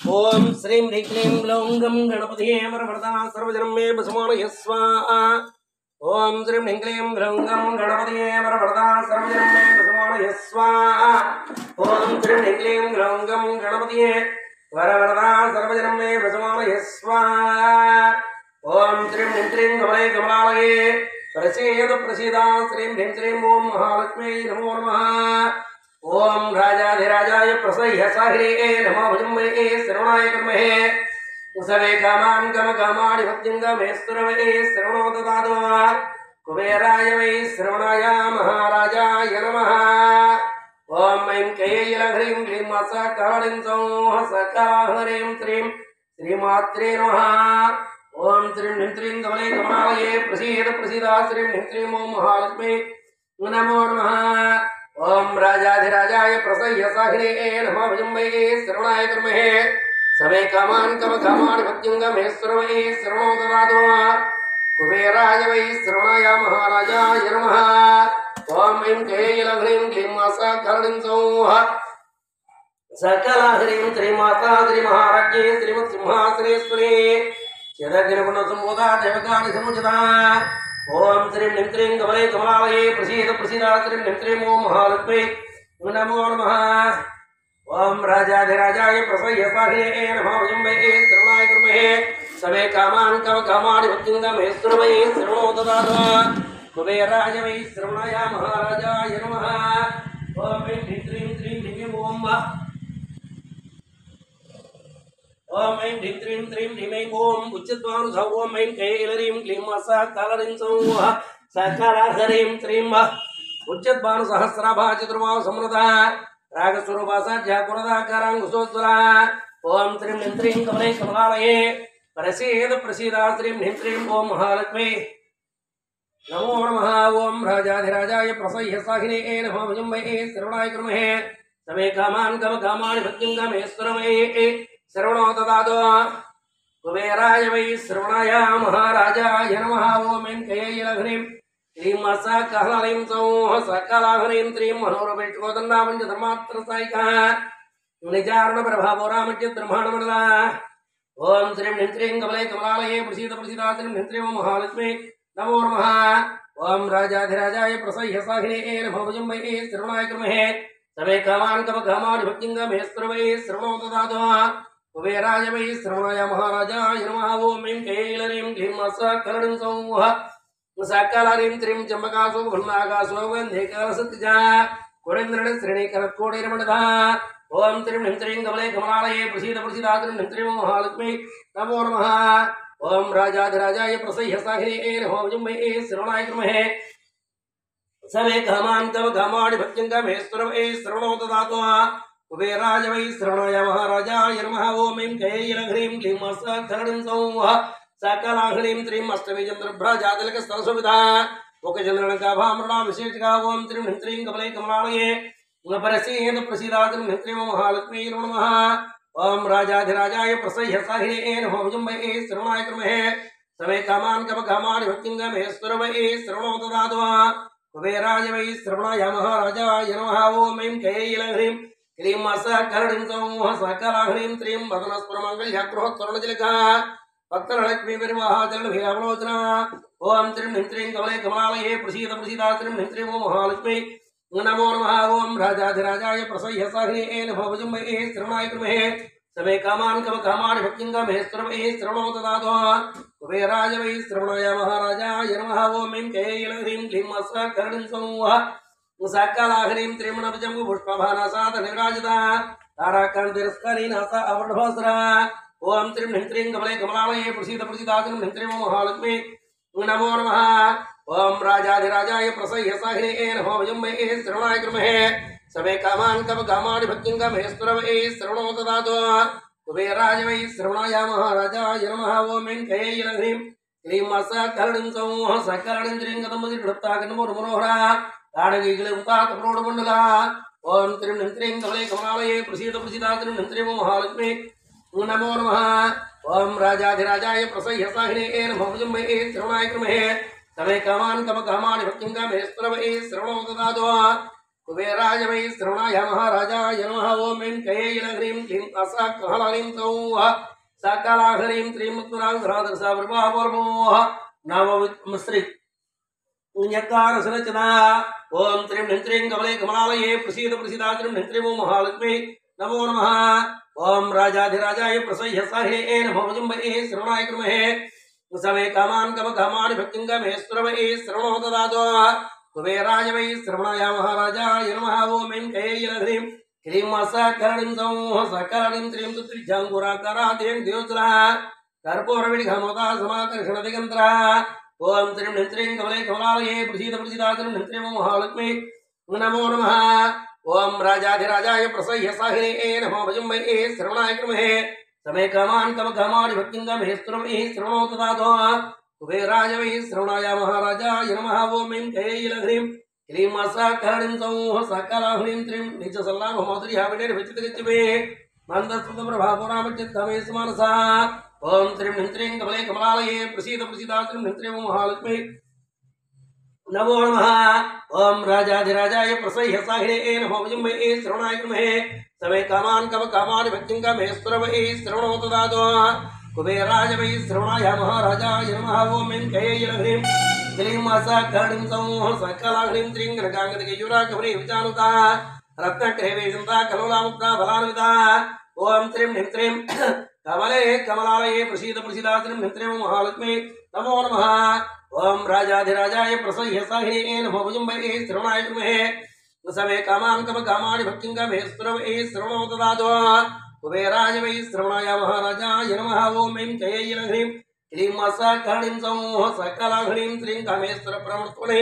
ओम श्रीं ह्रीं क्लीं ग्लौं गं गणपतये वरवरदा सर्वजनं मे वसमानय स्वाहा। ओम श्रीं ह्रीं क्लीं ग्लौं गं गणपतये वरवरदा सर्वजनं मे वसमानय स्वाहा। ओम श्रीं ह्रीं क्लीं ग्लौं गं गणपतये वरवरदा सर्वजनं मे वसमानय स्वाहा। ओम श्रीं ह्रीं क्लीं कमले कमलालये प्रसीद प्रसीदा श्रीं ह्रीं श्रीं ओम महालक्ष्मी नमो नमः। ओम राजाधिराजाय प्रसह्य साहिरे नमो भुजम्बे श्रवणाय कर्महे उसवे कामान् कामाणि भक्तिङ्गमे स्तुरवे श्रवणो ददातु कुबेराय वै श्रवणाय महाराजाय नमः। ओम ऐं कैलह्रीं क्लीं सकलिं सौः सकलह्रीं श्रीं श्रीमात्रे नमः। ओम श्रीं ह्रीं श्रीं कमले कमलालये प्रसीद प्रसीदा श्रीं ह्रीं श्रीं ओम महालक्ष्मी नमो नमः। ओम राजाधिराजाय प्रसह्य साहिरे नमो भुजम्बे श्रवणाय कर्महे सवे कामान् कामाणि भक्तिङ्गमे स्तुरवे श्रवणो ददातु कुबेराय वै श्रवणाय महाराजाय नमः। ओम ऐं कैलह्रीं क्लीं सकलिं सौः सकलह्रीं श्रीमाता श्रीमहाराज्ञी श्रीमत्सिंहासनेश्वरी चिदग्निगुणसम्भूता देवकानि समुचिता। ओम श्रीं ह्रीं श्रीं कमले कमलालये प्रसीद प्रसीदा श्रीं ह्रीं श्रीं ओम महालक्ष्मी नमो नमः। ओम राजाधिराजाय प्रसह्य साहिरे नमो भुजम्बे श्रवणाय कर्महे सवे कामान् कामाणि भक्तिङ्गमे स्तुरवे श्रवणो ददातु कुबेराय वै श्रवणाय महाराजाय नमः। ओम ऐं ह्रीं श्रीं ह्रीं ओम ओम ऐं ह्रीं श्रीं ह्रीं ओम उच्चत्वानुधा ओम ऐं कैलह्रीं क्लीं सकलिं सौः सकलह्रीं श्रीं उच्चत्वानुसहस्राभा चतुर्बाहु समृता रागस्वरूपा साध्या कुरदाकाराङ्कुशोज्ज्वला। ओम श्रीं ह्रीं श्रीं कमले कमलालये प्रसीद प्रसीदा श्रीं ह्रीं श्रीं ओम महालक्ष्मी नमो नमः। ओम राजाधिराजाय प्रसह्य साहिरे नमो भुजम्बे श्रवणाय कर्महे सवे कामान् कामाणि भक्तिङ्गमे स्तुरवे श्रवणो ददातु कुबेराय वै श्रवणाय महाराजाय नमः। ओम ऐं कैलह्रीं क्लीं सकलिं सौः सकलह्रीं श्रीं मनोरमेष्टोदन्नामञ्जधर्मात्रसायिका निजारणप्रभावो रामचिद्ब्रह्माण्डमण्डला। ओम श्रीं ह्रीं श्रीं कमले कमलालये प्रसीद प्रसीदा श्रीं ह्रीं श्रीं महालक्ष्मी नमो नमः। ओम राजाधिराजाय प्रसह्य साहिरे नमो भुजम्बे श्रवणाय कर्महे सवे कामान् कामाणि भक्तिङ्गमे स्तुरवे श्रवणो ददातु कुबेराय वै श्रवणाय महाराजाय नमः। ओम ऐं कैलह्रीं क्लीं सकलिं सौः सकलह्रीं श्रीं चम्बकासु भन्नाकासु वन्देकलसत्जा कोडेन्द्रणे श्रेणीकरत्कोडीरमणिधा। ओम श्रीं ह्रीं श्रीं कमले कमलालये प्रसीद प्रसीदा श्रीं ह्रीं श्रीं महालक्ष्मी नमो नमः। ओम राजाधिराजाय प्रसह्य साहिरे नमो भुजम्बे श्रवणाय कर्महे सवे कामान् कामाणि भक्तिङ्गमे स्तुरवे श्रवणो ददातु कुबेराय वै श्रवणाय महाराजाय नमः। ओम ऐं कैलह्रीं क्लीं सकलिं सौः सकलह्रीं श्रीं अष्टमी चन्द्रभ्रजातिलकस्तरसुविधा मुखचन्द्रणकाभामृणा विशेषिका। ओम श्रीं ह्रीं श्रीं कमले कमलालये प्रसीद प्रसीदा श्रीं ह्रीं श्रीं महालक्ष्मी नमो नमः। ओम राजाधिराजाय प्रसह्य साहिरे नमो भुजम्बे श्रवणाय कर्महे सवे कामान् कामाणि भक्तिङ्गमे स्तुरवे श्रवणो ददातु कुबेराय वै श्रवणाय महाराजाय नमः। ओम ऐं कैलह्रीं क्लीं सकलिं सौः सकलह्रीं श्रीं वदनस्पुरमङ्गल्यगृहोत्तरणजलिका भक्तलक्ष्मी विवाहाचरणभिरावलोचना। ओम श्रीं ह्रीं श्रीं कमले कमलालये प्रसीद प्रसीदा श्रीं ह्रीं श्रीं ओम महालक्ष्मी नमो नमः। ओम राजाधिराजाय प्रसह्य साहिरे नमो भुजम्बे श्रवणाय कर्महे सवे कामान् कामाणि भक्तिङ्गमे स्तुरवे श्रवणो ददातु कुबेराय वै श्रवणाय महाराजाय नमः। ओम ऐं कैलह्रीं क्लीं सकलिं सौः सकलह्रीं श्रीं पुष्पभानासादनिराजिता ताराकान्तिरस्करीनासा अवर्णभास्रा। ओम श्रीं ह्रीं श्रीं कमले कमलालये प्रसीद प्रसीदा श्रीं ह्रीं श्रीं महालक्ष्मी नमो नमः। ओम राजाधिराजाय प्रसह्य साहिरे नमो भुजम्बे श्रवणाय कर्महे सवे कामान् कामाणि भक्तिङ्गमे स्तुरवे श्रवणो ददातु कुबेराय वै श्रवणाय महाराजाय नमः। ओम ऐं कैलह्रीं क्लीं सकलिं सौः सकलिं श्रीं कदम्बदिग्धप्ताकन्मोर्मनोहरा ताडगीगिलिमुतातप्रोडमण्डला। ओम श्रीं ह्रीं श्रीं कमले कमलालये प्रसीद प्रसीदा श्रीं ह्रीं श्रीं महालक्ष्मी नमो नमः। ओम राजाधिराजाय प्रसह्य साहिरे नमो भुजम्बे श्रवणाय कर्महे सवे कामान् कामाणि भक्तिङ्गमे स्तुरवे श्रवणो ददातु कुबेराय वै श्रवणाय महाराजाय नमः ओम ऐं कैलह्रीं क्लीं असाकहलालीं सौः सकलाहरीं त्रीं मुत्तरांध्रादर्शावर्भावर्मोः नामवित्मश्री पुण्यकारसरचना ओम त्रीं ह्रीं कमले कमलालये प्रसीद प्रसीदात्रीं ह्रीं महालक्ष्मी नमो नमः ओम राजाधिराजाय प्रसह्य साहिने नमो जुम्बे श्रवणाय कृमहे समे कामान् कमकामानि भक्तिङ्गमेश्वरवै श्रवणो ददातो कुबेराय वै श्रवणाय महाराजाय नमः ओम ऐं कैलह्रीं क्लीं असाकरणीं सौः सकरणीं त्रीं तुत्रिजाङ्कुराकारादें द्योत्रा कर्पूरविडिघमोदा समाकर्षणदिगन्त्रा ओम त्रीं ह्रीं कमले कमलालये प्रसीद प्रसीदात्रीं ह्रीं महालक्ष्मी नमो नमः ओम राजाधिराजाय प्रसह्य साहिने नमो भजुम्बे श्रवणाय कृमहे समे कामान् कमकामानि भक्तिङ्गमेश्वरवै श्रवणो ददातो कुबेराय वै श्रवणाय महाराजाय नमः ओम ऐं कैलह्रीं क्लीं असाकरणीं सौः सकलाहरीं त्रीं निजसल्लाभमाधुर्याविनिर्विचितगच्छवे मन्दस्मृतप्रभापुरामच्चित्तमे सुमनसा ओम त्रीं ह्रीं कमले कमलालये प्रसीद प्रसीदात्रीं ह्रीं महालक्ष्मी नमो नमः ओम राजाधिराजाय प्रसह्य साहिने नमो भजुम्बे श्रवणाय कृमहे समे कामान् कमकामानि भक्तिङ्गमेश्वरवै श्रवणो ददातो कुबेराय वै श्रवणाय महाराजाय नमः ओम ऐं कैलह्रीं क्लीं असाकरणीं सौः सकलाहरीं त्रीं गणकाङ्गदकेयूराकवने विचानुता रत्नग्रहवेशन्ता कलोलामुक्ता फलान्विता ओम त्रीं ह्रीं कमले कमलालये प्रसीद प्रसीदात्रीं ह्रीं महालक्ष्मी नमो नमः ओम राजाधिराजाय प्रसह्य साहिने नमो भजुम्बे श्रवणाय कृमहे समे कामान् कमकामानि भक्तिङ्गमेश्वरवै श्रवणो ददातो कुबेराय वै श्रवणाय महाराजाय नमः ओम ऐं कैलह्रीं क्लीं असाकरणीं सौः सकलाहरीं त्रीं कामेश्वरप्रमणत्वने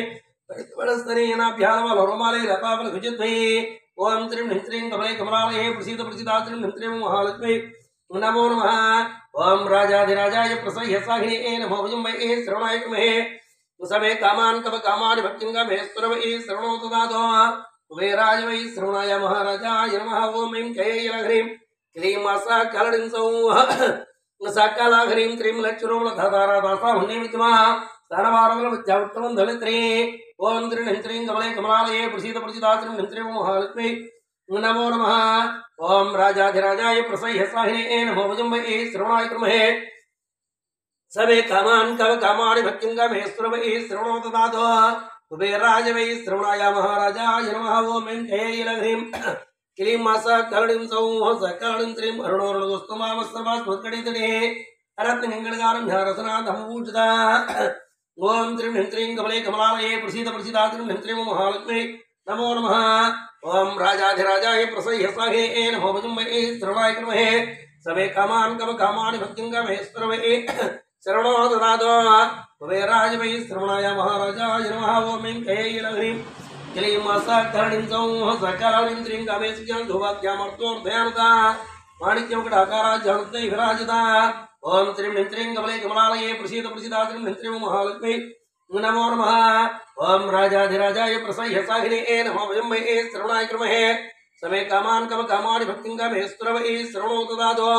परित्वनस्तनेनाभ्यानवलोमाले लताफलभुजद्वै ओम त्रीं ह्रीं कमले कमलालये प्रसीद प्रसीदात्रीं ह्रीं महालक्ष्मी नमो नमः ओम राजाधिराजाय प्रसह्य साहिने नमो भजुम्बे श्रवणाय कृमहे समे कामान् कमकामानि भक्तिङ्गमेश्वरवै श्रवणो ददातो कुबेराय वै श्रवणाय महाराजाय नमः ओम ऐं कैलह्रीं क्लीं असाकरणीं सौः सकलाहरीं त्रीं लक्ष्मीधारादासाहुन्नीमितिमा स्तनवारमलमुच्चावृत्तमं दलित्री ओम त्रीं ह्रीं कमले कमलालये प्रसीद प्रसीदात्रीं ह्रीं महालक्ष्मी नमो नमः ओम राजाधिराजाय प्रसह्य साहिने नमो भजुम्बे श्रवणाय कृमहे समे कामान् कमकामानि भक्तिङ्गमेश्वरवै श्रवणो ददातो कुबेराय वै श्रवणाय महाराजाय नमः ओम ऐं कैलह्रीं क्लीं असाकरणीं सौः सकरणीं त्रीं अरुणोरुणोस्तमावस्त्रवास्मत्कटितटे रत्नगङ्गणगारं ह्यारसनाथमभूषिता ओम त्रीं ह्रीं कमले कमलालये प्रसीद प्रसीदात्रीं ह्रीं महालक्ष्मी नमो नमः ओम राजाधिराजाय प्रसह्य साहिने नमो भजुम्बे श्रवणाय कृमहे समे कामान् कमकामानि भक्तिङ्गमेश्वरवै श्रवणो ददातो कुबेराय वै श्रवणाय महाराजाय नमः ओम ऐं कैलह्रीं क्लीं असाकरणीं सौः सकलाहरीं त्रीं कामेश्वरधुवाद्यामर्थोऽर्थयानुता माणिक्यमुकुटाकाराज्यानुत्तै विराजिता ओम त्रीं ह्रीं कमले कमलालये प्रसीद प्रसीदात्रीं ह्रीं महालक्ष्मी नमो नमः ओम राजाधिराजाय प्रसह्य साहिने नमो भजुम्बे श्रवणाय कृमहे समे कामान् कमकामानि भक्तिङ्गमेश्वरवै श्रवणो ददातो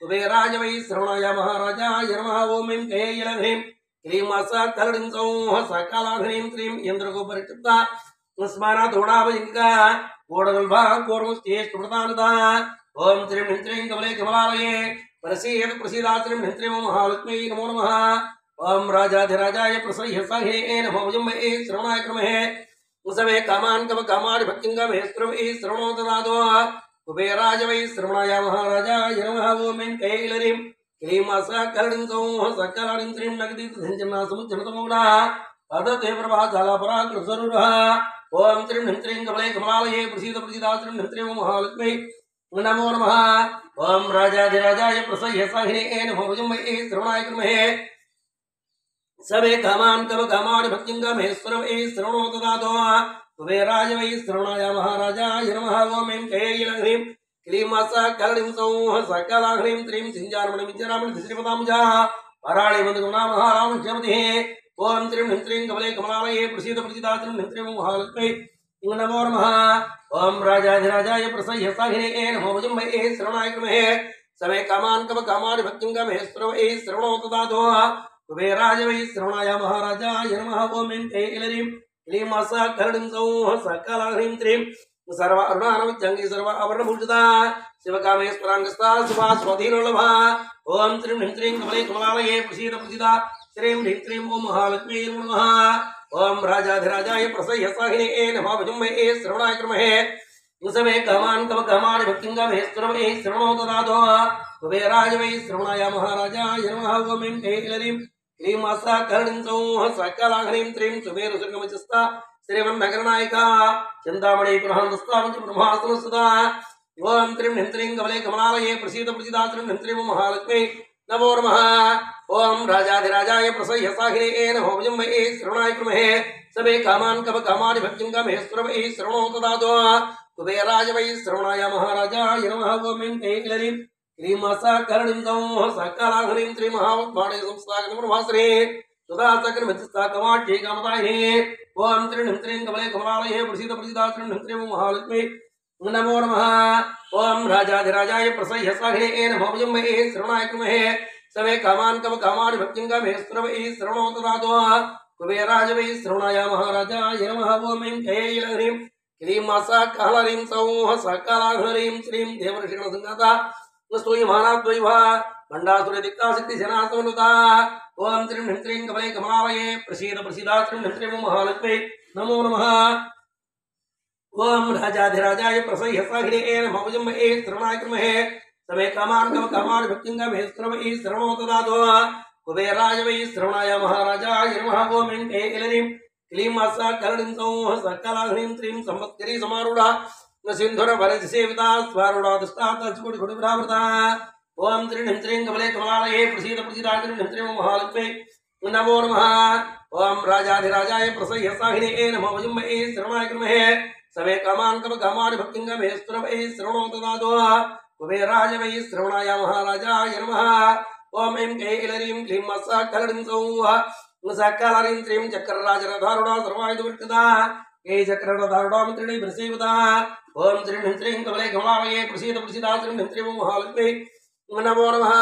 कुबेराय वै श्रवणाय महाराजाय नमः ओम ऐं कैलह्रीं क्लीं असाकरणीं सौः सकलाहरीं त्रीं इन्द्रगोपरिक्षिप्ता स्मराधोणावजिङ्का ओडगल्भा कूर्मश्चेष्टप्रदानुता ओम त्रीं ह्रीं कमले कमलालये प्रसीद प्रसीदात्रीं ह्रीं महालक्ष्मी नमो नमः ओम राजाधिराजाय प्रसह्य साहिने नमो भजुम्बे श्रवणाय कृमहे समे कामान् कमकामानि भक्तिङ्गमेश्वरवै श्रवणो ददातो कुबेराय वै श्रवणाय महाराजाय नमः ओम ऐं कैलह्रीं क्लीं असाकरणीं सौः सकलाहरीं त्रीं नगदीतधञ्जन्नासमुज्जनतमोगुणा पदते प्रभाजालापराकृतसरूरः ओम त्रीं ह्रीं कमले कमलालये प्रसीद प्रसीदात्रीं ह्रीं महालक्ष्मी नमो नमः ओम राजाधिराजाय प्रसह्य साहिने नमो भजुम्बे श्रवणाय कृमहे समे कामान् कमकामानि भक्तिङ्गमेश्वरवै श्रवणो ददातो कुबेराय वै श्रवणाय महाराजाय नमः ओम ऐं कैलह्रीं क्लीं असाकरणीं सौः सकलाहरीं त्रीं सिञ्जारमणिमिज्जरामणिश्रीपदामुजा पराळे मन्दगुणा महारामश्यमतिः ओम त्रीं ह्रीं कमले कमलालये प्रसीद प्रसीदात्रीं ह्रीं महालक्ष्मी नमो नमः ओम राजाधिराजाय प्रसह्य साहिने नमो भजुम्बे श्रवणाय कृमहे समे कामान् कमकामानि भक्तिङ्गमेश्वरवै श्रवणो ददातो कुबेराय वै श्रवणाय महाराजाय नमः ओम ऐं कैलह्रीं क्लीं सकलडिं सौः सकलह्रीं त्रीं सर्व अरुणानविद्यङ्गी सर्व आभरणभूषिता शिवकामेश्वराङ्गस्था शुभा स्वधीनोल्लभा ओम त्रीं ह्रीं त्रीं कमले कमलालये प्रसीद प्रसीदा श्रीं ह्रीं त्रीं ओम महालक्ष्मी नमः ओम राजाधिराजाय प्रसह्यसाहिने नमः भजुम्महे श्रवणाय क्रमहे मुसमे कामान् कम कामानि भक्तिङ्गमे स्तुरमे श्रवणो ददातो कुबेराय वै श्रवणाय महाराजाय नमः ओम ऐं कैलरीं क्लीं सकलडिं सौः सकलह्रीं त्रीं सुमेरुसुगमचस्ता श्रीमन्नगरनायिका चिन्तामणि पुरहान्दस्तावञ्च ब्रह्मासनसुता ओम त्रीं ह्रीं त्रीं कमले कमलालये प्रसीद प्रसीदा त्रीं ह्रीं त्रीं ओम महालक्ष्मी नमो नमः ओम राजाधिराजाय प्रसह्यसाहिने नमो भजुम्महे श्रवणाय क्रमहे समे कामान् कम कामानि भक्तिङ्गमे स्तुरमे श्रवणो ददातो कुबेराय वै श्रवणाय महाराजाय नमः ओम ऐं कैलरीं क्लीं सकलडिं सौः सकलह्रीं त्रीं महावद्वाणे संस्थाकनमनभास्रे सुधा सकलमध्यस्था कमाट्ये कामदायिने ओम त्रीं ह्रीं त्रीं कमले कमलालये प्रसीद प्रसीदा त्रीं ह्रीं त्रीं ओम महालक्ष्मी नमो नमः ओम राजाधिराजाय प्रसह्यसाहिने नमो भजुम्महे श्रवणाय क्रमहे समे कामान् कम कामानि भक्तिङ्गमे स्तुरमे श्रवणो ददातो कुबेराय वै श्रवणाय महाराजाय नमः ओम ऐं कैलह्रीं क्लीं सकलह्रीं सौः सकलह्रीं श्रीं देवर्षिगणसङ्गाता स्तूयमानाद्वैभा भण्डासुरदिक्ताशक्तिजनासमनुता ओम त्रीं ह्रीं त्रीं कमले कमलालये प्रसीद प्रसीदा त्रीं ह्रीं त्रीं ओम महालक्ष्मी नमो नमः ओम राजाधिराजाय प्रसह्यसाहिने नमो भजुम्महे श्रवणाय क्रमहे समे कामान् कम कामानि भक्तिङ्गमे स्तुरमे श्रवणो ददातो कुबेराय वै श्रवणाय महाराजाय नमः ओम ऐं कैलरीं क्लीं सकलडिं सौः सकलह्रीं त्रीं संवत्सरी समारूढा सिन्धुरभरतिसेविता स्वारूढा दुष्टातस्फुटिफुटिभ्रावृता ओम त्रीं ह्रीं त्रीं कमले कमलालये प्रसीद प्रसीदा त्रीं ह्रीं त्रीं ओम महालक्ष्मी नमो नमः ओम राजाधिराजाय प्रसह्यसाहिने नमो भजुम्महे श्रवणाय क्रमहे समे कामान् कम कामानि भक्तिङ्गमे स्तुरमे श्रवणो ददातो कुबेराय वै श्रवणाय महाराजाय नमः ओम ऐं कैलरीं क्लीं सकलडिं सौः सकलह्रीं त्रीं चक्रराजरधारुणा सर्वायुधवृष्टिदा ये चक्ररधारुणा मन्त्रिणी प्रसेविता ओम त्रीं ह्रीं त्रीं कमले कमलालये प्रसीद प्रसीदा त्रीं ह्रीं त्रीं ओम महालक्ष्मी नमो नमः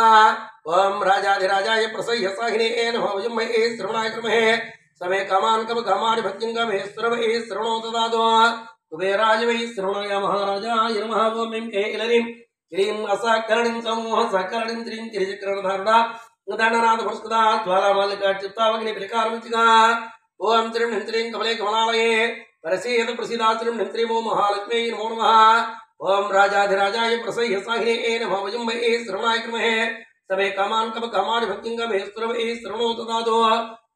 ओम राजाधिराजाय प्रसह्यसाहिने नमो भजुम्महे श्रवणाय क्रमहे समे कामान् कम कामानि भक्तिङ्गमे स्तुरमे श्रवणो ददातो कुबेराय वै श्रवणाय महाराजाय नमः ओम ऐं कैलरीं क्लीं सकलडिं सौः सकलडिं त्रीं गिरिचक्रधारुणा दण्डनाथ पुरस्कृता ज्वालामालिका चित्तावग्निप्रकारमृत्तिका ओम त्रीं ह्रीं त्रीं कमले कमलालये प्रसीद प्रसीदा त्रीं ह्रीं त्रीं ओम महालक्ष्मी नमो नमः ओम राजाधिराजाय प्रसह्यसाहिने नमो भजुम्महे श्रवणाय क्रमहे समे कामान् कम कामानि भक्तिङ्गमे स्तुरमे श्रवणो ददातो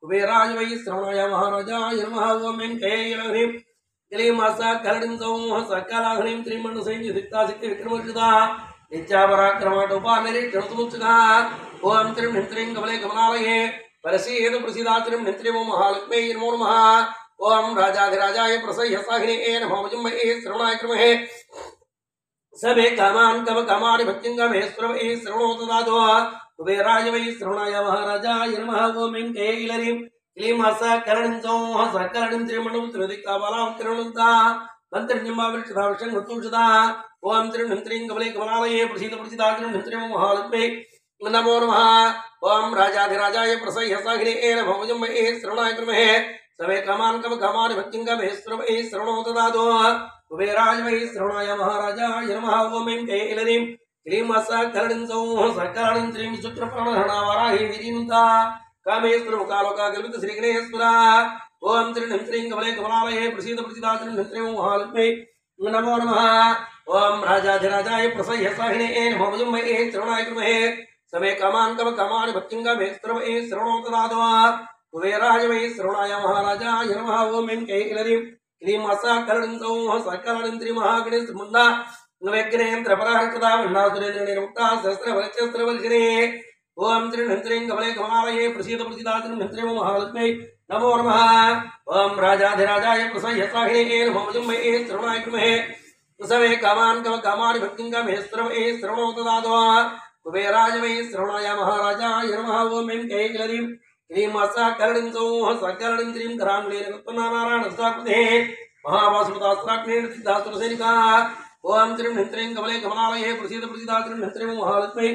कुबेराय वै श्रवणाय महाराजाय नमः ओम ऐं कैलह्रीं क्लीं सकलडिं सौः सकलह्रीं त्रीं मण्डलसैन्यसिक्ताशक्तिविक्रमर्षिता नित्यापराक्रमाटोपानिरीक्षणसमुच्चिता ओम त्रीं ह्रीं त्रीं कमले कमलालये प्रसीद प्रसीदा त्रीं ह्रीं त्रीं ओम महालक्ष्मी नमो नमः ओम राजाधिराजाय प्रसह्यसाहिने नमो भजुम्महे श्रवणाय क्रमहे समे कामान् कम कामानि भक्तिङ्गमे स्तुरमे श्रवणो ददातो कुबेराय वै श्रवणाय महाराजाय नमः ओम ऐं कैलरीं क्लीं सकलडिं सौः सकलडिं त्रीं मण्डलसुरदिक्ताबालावृत्तिरनुता मन्त्रिण्यमावृक्षिता विषङ्गतुषिता ओम त्रीं ह्रीं त्रीं कमले कमलालये प्रसीद प्रसीदा त्रीं ह्रीं त्रीं ओम महालक्ष्मी नमो नमः ओम राजाधिराजाय प्रसह्यसाहिने नमो भजुम्महे श्रवणाय क्रमहे समे कामान् कम कामानि भक्तिङ्गमे स्तुरमे श्रवणो ददातो कुबेराय वै श्रवणाय महाराजाय नमः ओम ऐं कैलरीं क्लीं सकलडिं सौः सकलडिं त्रीं शुक्रप्रणहरणा वाराही विरीनुता कामेश्वरमुखालोका कल्पित श्रीगणेश्वरा ओम त्रीं ह्रीं त्रीं कमले कमलालये प्रसीद प्रसीदा त्रीं ह्रीं त्रीं ओम महालक्ष्मी नमो नमः ओम राजाधिराजाय प्रसह्यसाहिने नमो भजुम्महे श्रवणाय क्रमहे समे कामान् कम कामानि भक्तिङ्गमे स्तुरमे श्रवणो ददातो कुबेराय वै श्रवणाय महाराजाय नमः ओम ऐं कैलरीं क्लीं सकलडिं सौः सकलडिं त्रीं महागणेशमुण्डा विघ्नेन्द्रपराहृता वह्नासुरेन्द्रनिर्मुक्ता सहस्रवरचस्त्रवर्षिणे ओम त्रीं ह्रीं त्रीं कमले कमलालये प्रसीद प्रसीदा त्रीं ह्रीं त्रीं ओम महालक्ष्मी नमो नमः ओम राजाधिराजाय प्रसह्यसाहिने नमो भजुम्महे श्रवणाय क्रमहे समे कामान् कम कामानि भक्तिङ्गमे स्तुरमे श्रवणो ददातो कुबेराय वै श्रवणाय महाराजाय नमः ओम ऐं कैलरीं क्लीं सकलडिं सौः सकलडिं त्रीं कराङ्गुलेन नारायणस्ताकृते महावासुमतास्त्राग्नेन सिद्धासुरसैनिका ओम त्रीं ह्रीं त्रीं कमले कमलालये प्रसीद प्रसीदा त्रीं ह्रीं त्रीं ओम महालक्ष्मी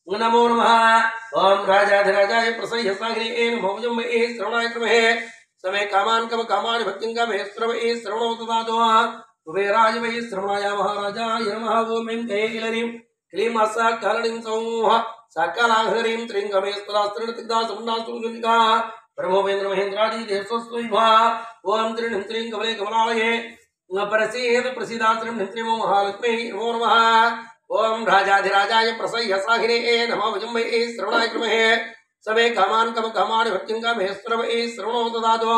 नमो नमः ओम राजाधिराजाय प्रसह्यसाहिने नमो भजुम्महे श्रवणाय क्रमहे समे कामान् कव कामानि भक्तिं मे श्रवणे श्रवणो ददातु कुबेराय वै श्रवणाय महाराजाय नमः ओम ऐं कैलरीं क्लीं असा कारणीं सौः सकलाहरीं त्रिंगमे स्त्रास्त्रिणतिग्धा समन्नास्तुलिका ब्रह्मेन्द्र महेन्द्रादि देवस्वस्वैभा ओम त्रिणीं त्रिं कमले कमलालये परसीद प्रसीदात्रिं नित्रिमो महालक्ष्मी नमो नमः ओम राजाधिराजाय प्रसह्यसाहिने नमः वजम्बे श्रवणाय कृमहे सवे कामान् कव कामानि भक्तिं मे श्रवणे श्रवणो ददातु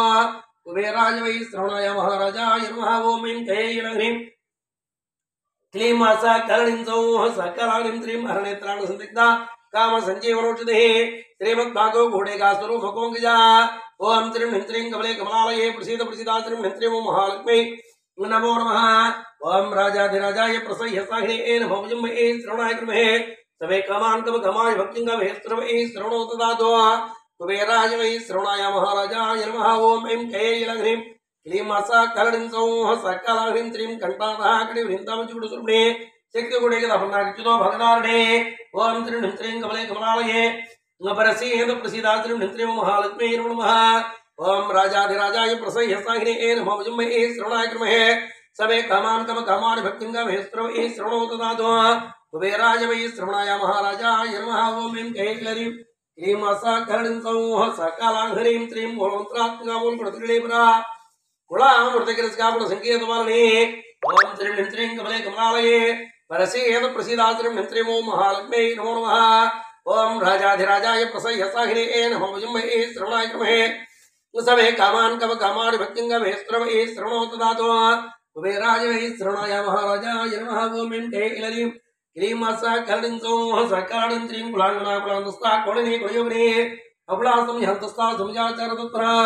कुबेराय वै श्रवणाय महाराजाय नमः ओम ऐं कैलरीं क्लीं असा कारणीं सौः सकलाहरीं त्रिं हरनेत्राणि संदिग्धा काम संजीवनोषधे श्रीमद्भागो घोडेकास्वरूपकोङ्गिजा ओम त्रिं त्रिं कमले कमलालये प्रसीद प्रसीदात्रिं त्रिमो महालक्ष्मी नमो नमः ओम राजाधिराजाय प्रसह्यसाहिने नमः वजम्बे श्रवणाय कृमहे सवे कामान् कव कामानि भक्तिं मे श्रवणे श्रवणो ददातु कुबेराय वै श्रवणाय महाराजाय नमः ओम ऐं कैलघ्रीं क्लीं असा कारणीं सौः सकलाहरीं त्रिं कण्ठातः कटिवृन्दामचूडुसुर्णे शक्तिगुणेकदपन्नाकिच्युतो भगदारणे ओम त्रिं त्रिं कमले कमलालये परसीद प्रसीदात्रिं त्रिमो महालक्ष्मी नमो नमः ओम राजाधिराजाय प्रसह्यसाहिने नमः वजम्बे श्रवणाय कृमहे सवे कामान् कव कामानि भक्तिं मे श्रवणे श्रवणो ददातु कुबेराय वै श्रवणाय महाराजाय नमः ओम ऐं कैलरीं क्लीं असा कारणीं सौः सकलाहरीं त्रिं मूलमन्त्रात्मकामूलप्रतिलेपरा कुलामृतकिरस्कापुरसङ्केतमालिनी ओम त्रिं त्रिं कमले कमलालये परसीद प्रसीदात्रिं त्रिमो महालक्ष्मी नमो नमः ओम राजाधिराजाय प्रसह्यसाहिने नमः वजम्बे श्रवणाय कृमहे सवे कामान् कव कामानि भक्तिं मे श्रवणे श्रवणो ददातु कुबेराय वै श्रवणाय महाराजाय नमः ओम ऐं कैलरीं क्लीं असा कारणीं सौः सकलाहरीं त्रिं कुलाङ्गना कुलान्तस्था कोणिनी कुलयोगिनी अकुलासं हन्तस्था समुजाचारतत्परा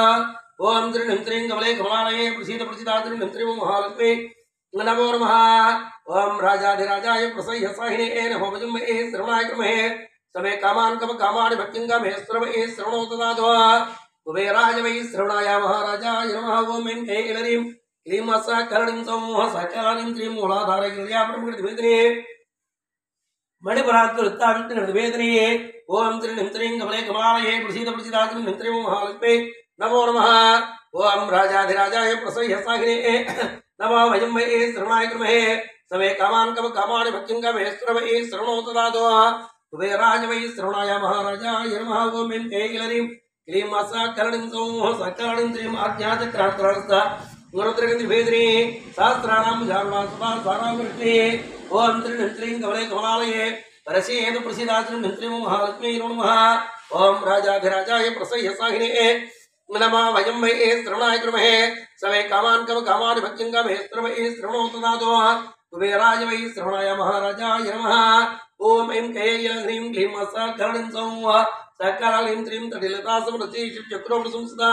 ओम त्रिं त्रिं कमले कमलालये प्रसीद प्रसीदात्रिं त्रिमो महालक्ष्मी नमो नमः ओम राजाधिराजाय प्रसह्यसाहिने नमः वजम्बे श्रवणाय कृमहे सवे कामान् कव कामानि भक्तिं मे श्रवणे श्रवणो ददातु कुबेराय वै श्रवणाय महाराजाय नमः ओम ऐं कैलरीं क्लीं असा कारणीं सौः सकलाहरीं त्रिं मूलाधारगिर्यापरमकृतिवेदिने मणिपरात्वृत्ताविष्णुकृतिवेदिने ओम त्रिं त्रिं कमले कमलालये प्रसीद प्रसीदात्रिं त्रिमो महालक्ष्मी नमो नमः ओम राजाधिराजाय प्रसह्यसाहिने नमः वजम्बे श्रवणाय कृमहे सवे कामान् कव कामानि भक्तिं मे श्रवणे श्रवणो ददातु कुबेराय वै श्रवणाय महाराजाय नमः ओम ऐं कैलरीं क्लीं असा कारणीं सौः सकलाहरीं त्रिं आज्ञाचक्रान्त्रास्था गुरुत्रगतिभेदिनी सहस्राणां जारुणास्पदा सारामृष्णे ओम त्रिं त्रिं कमले कमलालये परसीद प्रसीदात्रिं त्रिमो महालक्ष्मी नमो नमः ओम राजाधिराजाय प्रसह्यसाहिने नमः वजम्बे श्रवणाय कृमहे सवे कामान् कव कामानि भक्तिं मे श्रवणे श्रवणो ददातु कुबेराय वै श्रवणाय महाराजाय नमः ओम ऐं कैलघ्रीं क्लीं असा कारणीं सौः सकलाहरीं त्रिं तटिलता समृद्धि शिवचक्रों संसदा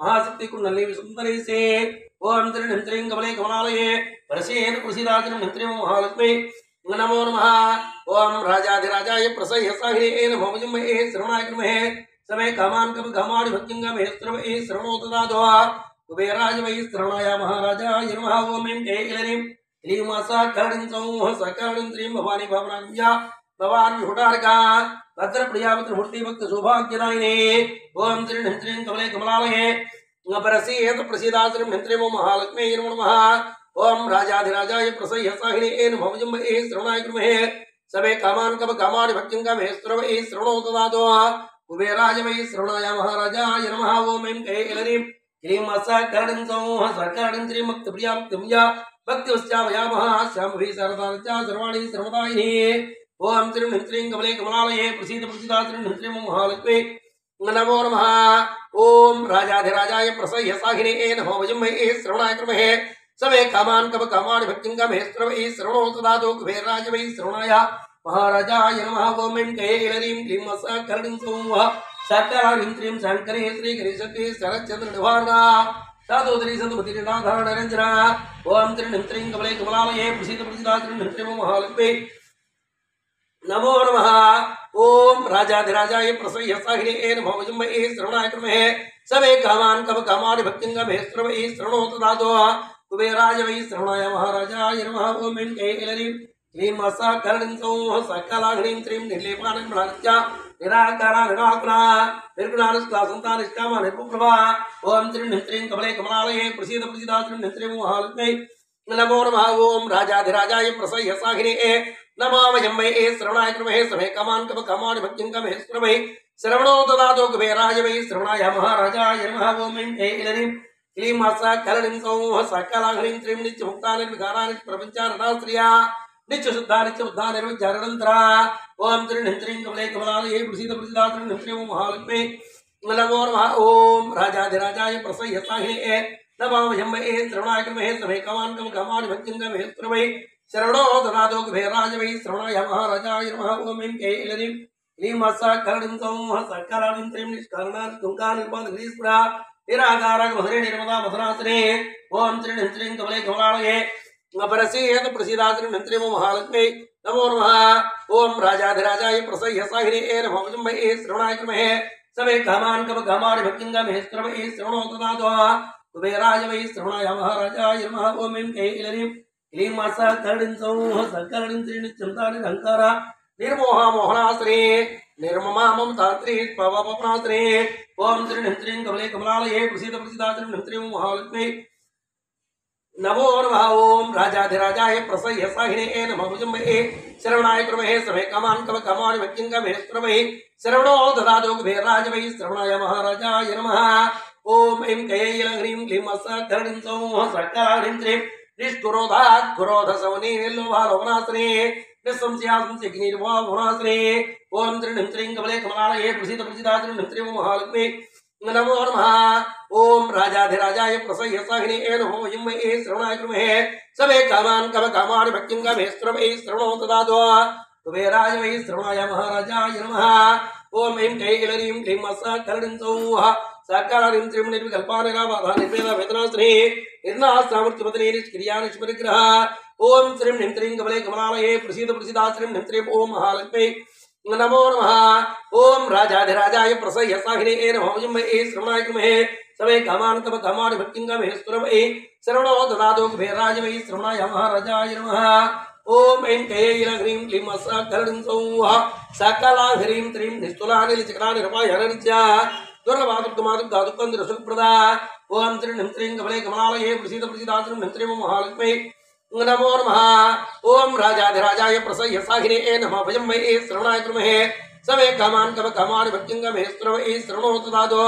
महाशक्ति कुण्डली विसुन्दरी से ओम त्रिं त्रिं कमले कमलालये परसीद प्रसीदात्रिं त्रिमो महालक्ष्मी नमो नमः ओम राजाधिराजाय प्रसह्यसाहिने नमः वजम्बे श्रवणाय कृमहे सवे कामान् कव कामानि भक्तिं मे श्रवणे श्रवणो ददातु कुबेराय वै श्रवणाय महाराजाय नमः ओम ऐं कैलरीं क्लीं असा कारणीं सौः सकलाहरीं त्रिं भवानी भावनाज्ञा भवानी हुटारिका भद्रप्रियापुत्रमूर्ति भक्त सौभाग्यदायिने ओम त्रिं त्रिं कमले कमलालये परसीद प्रसीदात्रिं त्रिमो महालक्ष्मी नमो नमः ओम राजाधिराजाय प्रसह्यसाहिने नमः वजम्बे श्रवणाय कृमहे सवे कामान् कव कामानि भक्तिं मे श्रवणे श्रवणो ददातु कुबेराय वै श्रवणाय महाराजाय नमः ओम ऐं कैलरीं क्लीं असा कारणीं सौः सकलाहरीं त्रिं भक्तप्रिया भक्तिवश्चावयामः श्यामभि शारदार्चा सर्वाणि सर्वदायिनी ओम त्रिं त्रिं कमले कमलालये प्रसीद प्रसीदात्रिं त्रिमो महालक्ष्मी नमो नमः ओम राजाधिराजाय प्रसह्यसाहिने नमः वजम्बे श्रवणाय कृमहे सवे कामान् कव कामानि भक्तिं मे श्रवणे श्रवणो ददातु कुबेराय वै श्रवणाय महाराजाय नमः ओम ऐं कैलरीं क्लीं असा कारणीं सौः सकलाहरीं त्रिं शङ्करे श्रीगणेशके शरच्चन्द्र निवारणा साधोदरी सन्तुमति निराधारण निरञ्जना ओम त्रिं त्रिं कमले कमलालये प्रसीद प्रसीदात्रिं त्रिमो महालक्ष्मी नमो नमः ओम राजाधिराजाय प्रसह्यसाहिने नमः वजम्बे श्रवणाय कृमहे सवे कामान् कव कामानि भक्तिं मे श्रवणे श्रवणो ददातु कुबेराय वै श्रवणाय महाराजाय नमः ओम ऐं कैलरीं क्लीं मसा करणीं सौः सकलाघ्नीं त्रीं निर्लेपानं प्रणत्या निराकारा निराकुला निर्गुणानुष्का संतानिष्कामा निर्मुप्रभा ओम त्रीं नित्रीं कमले कमलालये प्रसीद प्रसीदा त्रीं नित्रीं महालक्ष्मी नमो नमः ओम राजाधिराजाय प्रसह्य साहिने नमो वयं वै श्रवणाय कृमहे समे कामान् कामानि भक्तिं कमहे श्रवै श्रवणो ददातो कुबेराय वै श्रवणाय महाराजाय नमः ओम ऐं क्लीं मसा करणीं सौः सकलाघ्नीं त्रीं नित्यमुक्तानि विकारानि प्रपञ्चारणास्त्रिया नित्य शुद्धा नित्य बुद्धा निर्विचारणंतरा ओम त्रिनिंत्रिं कमले कमलालये प्रसीद प्रसीदा त्रिनिंत्रिं महालक्ष्मी नमो नमः ओम राजाधिराजाय प्रसह्य साहिने नमो वयं वै श्रवणाय कृमहे समे कामान् कामानि भक्तिं कमहे श्रवै शरणो ददातो कुबेराय वै श्रवणाय महाराजाय नमः ओम ऐं क्लीं मसा करणीं सौः सकलाघ्नीं त्रीं निष्कारणात् तुङ्का निर्बाधग्रीस्फुरा निराकारा मधुरे निर्मदा मधुरासने ओम त्रिनिंत्रिं कमले कमलालये परसीद प्रसीदात्रिं नन्त्रिं महालक्ष्मी नमो नमः ओम राजाधिराजाय प्रसह्य साहिने नमो वयं वै श्रवणाय कृमहे समे कामान् कामानि भक्तिं कमहे श्रवै श्रवणो ददातो कुबेराय वै श्रवणाय महाराजाय नमः ओम ऐं क्लीं मसा करणीं सौः सकलाघ्नीं त्रीं नित्यमुक्तानि अहङ्कारा निर्मोहा मोहनाश्री निर्ममा ममतात्री पवपनाश्री ओम त्रिनिंत्रिं कमले कमलालये प्रसीद प्रसीदा त्रिनिंत्रिं महालक्ष्मी नमो नमः ओम राजाधिराजाय प्रसह्य साहिने नमो वयं वै श्रवणाय कृमहे समे कामान् कामानि भक्तिं कमहे श्रवै श्रवणो ददातो कुबेराय वै श्रवणाय महाराजाय नमः ओम ऐं कैलह्रीं क्लीं मसा करणीं सौः सकलाघ्नीं त्रीं निष्क्रोधात् क्रोधसवने निर्लोभालोभनाश्री निःसंशयासंशयग्निर्भावनाश्री ओम त्रिनिंत्रिं कमले कमलालये प्रसीद प्रसीदा त्रिनिंत्रिं महालक्ष्मी नमो नमः ओम राजाधिराजाय प्रसह्य साहिने नमो वयं वै श्रवणाय कृमहे समे कामान् कामानि भक्तिं कमहे श्रवै श्रवणो ददातो कुबेराय वै श्रवणाय महाराजाय नमः ओम ऐं कैलह्रीं क्लीं मसा करणीं सौः सकलाघ्नीं त्रीं निर्विकल्पा निराबाधा निर्वेदा वेदनाश्री निर्नास्तामृत्युपत्नी निष्क्रिया निष्परिग्रह ओम त्रीं निंत्रिं कमले कमलालये प्रसीद प्रसीदा त्रीं निंत्रिं ओम महालक्ष्मी नमो नमः ओम राजाधिराजाय प्रसह्य साहिने नमो वयं वै श्रवणाय कृमहे समे कामान् कामानि भक्तिं कमहे श्रवै श्रवणो ददातो कुबेराय वै श्रवणाय महाराजाय नमः ओम ऐं कैलह्रीं क्लीं मसा करणीं सौः सकलाघ्नीं त्रीं निस्तुलानिलचक्रानि रमायननित्या दुर्लभादुर्गमादुर्गादुःखन्दिरसुप्रदा ओम त्रिनिंत्रिं कमले कमलालये प्रसीद प्रसीदा त्रिनिंत्रिं महालक्ष्मी नमो नमः ओम राजाधिराजाय प्रसह्य साहिने नमो वयं वै श्रवणाय कृमहे समे कामान् कामानि भक्तिं कमहे श्रवै श्रवणो ददातो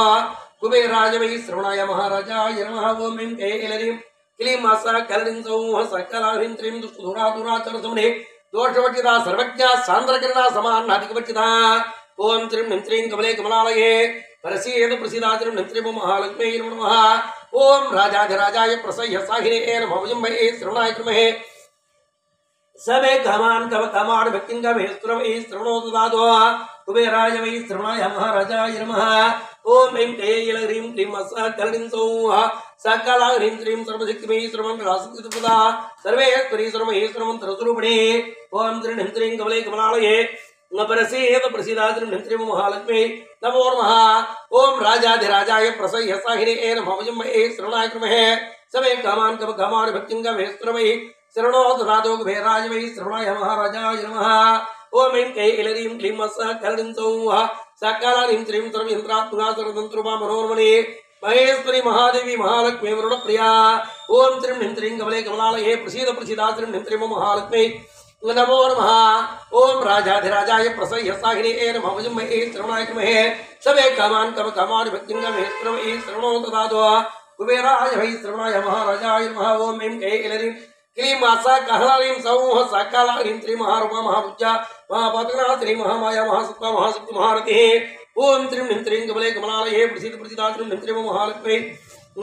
कुबेराय वै श्रवणाय महाराजाय नमः ओम ऐं कैलह्रीं क्लीं मसा करणीं सौः सकलाघ्नीं त्रीं दुष्टदुरादुराचरसमने दोषवर्जिता सर्वज्ञा सान्द्रकिरणा समानाधिकवर्जिता ओम त्रिनिंत्रिं कमले कमलालये परसीद प्रसीदा त्रिनिंत्रिं महालक्ष्मी नमो नमः ओम राजाधिराजाय प्रसह्य साहिने नमो वयं वै श्रवणाय कृमहे समे कामान् कामानि भक्तिं कमहे श्रवै श्रवणो ददातो कुबेराय वै श्रवणाय महाराजाय नमः ओम ऐं कैलह्रीं क्लीं मसा करणीं सौः सकलाघ्नीं त्रीं सर्वशक्तिमयी सर्वमङ्गलासंकृतप्रदा सर्वेश्वरी सर्वमहेश्वरमन्त्रस्वरूपिणी ओम त्रिनिंत्रिं कमले कमलालये परसीद प्रसीदा त्रिनिंत्रिं महालक्ष्मी नमो नमः ओम राजाधिराजाय प्रसह्य साहिने नमो वयं वै श्रवणाय कृमहे समे कामान् कामानि भक्तिं कमहे श्रवै श्रवणो ददातो कुबेराय वै श्रवणाय महाराजाय नमः ओम ऐं कैलह्रीं क्लीं मसा करणीं सौः सकलाघ्नीं त्रीं सर्वेन्द्रात्मका सर्वतन्त्रुमा मनोन्मने महेश्वरी महादेवी महालक्ष्मी वरुणप्रिया ओम त्रिनिंत्रिं कमले कमलालये प्रसीद प्रसीदा त्रिनिंत्रिं महालक्ष्मी नमो नमः ओम राजाधिराजाय प्रसह्य साहिने नमो वयं वै श्रवणाय कृमहे समे कामान् कामानि भक्तिं कमहे श्रवै श्रवणो ददातो कुबेराय वै श्रवणाय महाराजाय नमः ओम ऐं कैलह्रीं क्लीं मसा कह्लालीं सौः सकलाघ्नीं त्रीं महारूपा महापूज्या महापातकना त्रीं महामाया महासत्ता महाशक्ति महारतिः ओम त्रिनिंत्रिं कमले कमलालये प्रसीद प्रसीदा त्रिनिंत्रिं महालक्ष्मी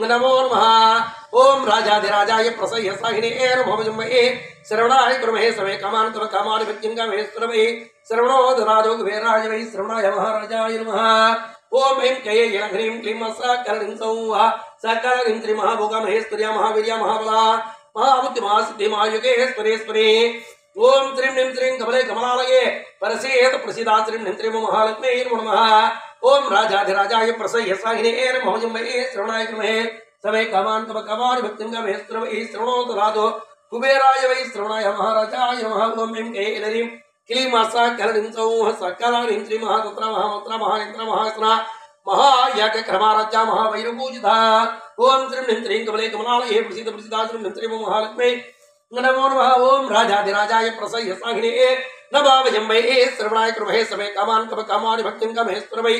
नमो नमः ओम राजाधिराजाय प्रसह्य साहिने नमो वयं वै श्रवणाय कृमहे समे कामान् कामानि भक्तिं कमहे श्रवै श्रवणो ददातो कुबेराय वै श्रवणाय महाराजाय नमः ओम ऐं कैलह्रीं क्लीं मसा करणीं सौः सकलाघ्नीं त्रीं महाभोगा महेश्वर्या महावीर्या महाबला महाबुद्धि महासिद्धि महायुगेश्वरेश्वरी ओम त्रिनिंत्रिं कमले कमलालये परसीद प्रसीदा त्रिनिंत्रिं महालक्ष्मी नमो नमः ओम राजाधिराजाय प्रसह्य साहिने नमो वयं वै श्रवणाय कृमहे समे कामान् कामानि भक्तिं कमहे श्रवै श्रवणो ददातो कुबेराय वै श्रवणाय महाराजाय नमः ओम ऐं कैलरीं क्लीं सकलरीं सौः सकलरीं श्री महातंत्र महामंत्र महायंत्र महास्ना महायागक्रमाराज्या महावैरपूजिता ओम श्रीं ह्रीं श्रीं कमले कमलालये प्रसीद प्रसीदा श्रीं ह्रीं श्रीं महालक्ष्मी नमो नमः ओम राजाधिराजाय प्रसह्य साहिने नमामयं वै श्रवणाय कृमहे समे कामान् कामानि भक्तिं कमहेश्वर वै